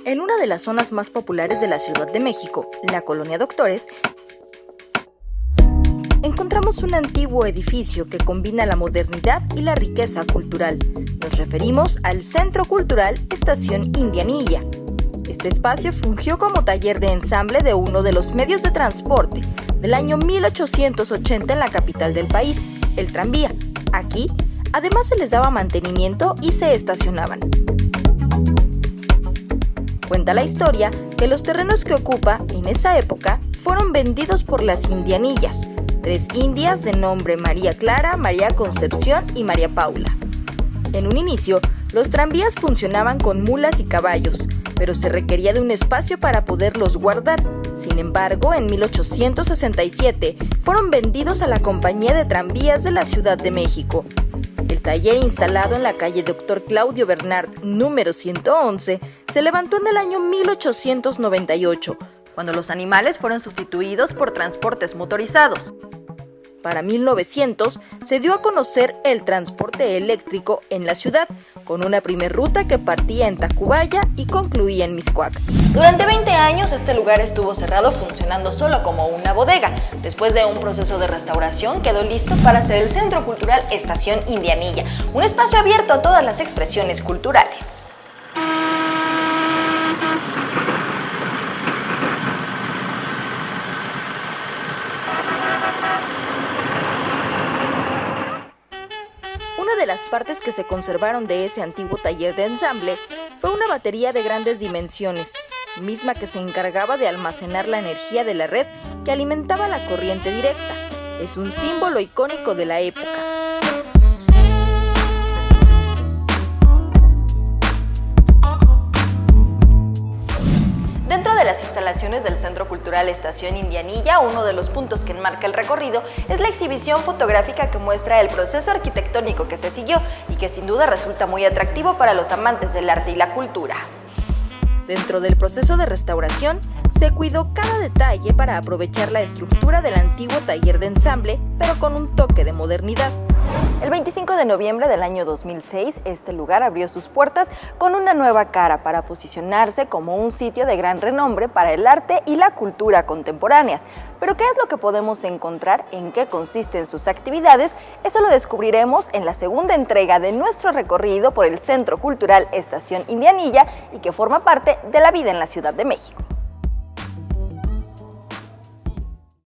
En una de las zonas más populares de la Ciudad de México, la Colonia Doctores, encontramos un antiguo edificio que combina la modernidad y la riqueza cultural. Nos referimos al Centro Cultural Estación Indianilla. Este espacio fungió como taller de ensamble de uno de los medios de transporte del año 1880 en la capital del país, el tranvía. Aquí, además, se les daba mantenimiento y se estacionaban. Cuenta la historia que los terrenos que ocupa en esa época fueron vendidos por las indianillas, 3 indias de nombre María Clara, María Concepción y María Paula. En un inicio, los tranvías funcionaban con mulas y caballos, pero se requería de un espacio para poderlos guardar. Sin embargo, en 1867 fueron vendidos a la Compañía de Tranvías de la Ciudad de México. El taller, instalado en la calle Dr. Claudio Bernard, número 111, se levantó en el año 1898, cuando los animales fueron sustituidos por transportes motorizados. Para 1900 se dio a conocer el transporte eléctrico en la ciudad, con una primer ruta que partía en Tacubaya y concluía en Mixcoac. Durante 20 años este lugar estuvo cerrado, funcionando solo como una bodega. Después de un proceso de restauración quedó listo para ser el Centro Cultural Estación Indianilla, un espacio abierto a todas las expresiones culturales. Una de las partes que se conservaron de ese antiguo taller de ensamble fue una batería de grandes dimensiones, misma que se encargaba de almacenar la energía de la red que alimentaba la corriente directa. Es un símbolo icónico de la época. Dentro de las instalaciones del Centro Cultural Estación Indianilla, uno de los puntos que enmarca el recorrido es la exhibición fotográfica que muestra el proceso arquitectónico que se siguió y que sin duda resulta muy atractivo para los amantes del arte y la cultura. Dentro del proceso de restauración, se cuidó cada detalle para aprovechar la estructura del antiguo taller de ensamble, pero con un toque de modernidad. El 25 de noviembre del año 2006, este lugar abrió sus puertas con una nueva cara para posicionarse como un sitio de gran renombre para el arte y la cultura contemporáneas. Pero ¿qué es lo que podemos encontrar? ¿En qué consisten sus actividades? Eso lo descubriremos en la segunda entrega de nuestro recorrido por el Centro Cultural Estación Indianilla y que forma parte de la vida en la Ciudad de México.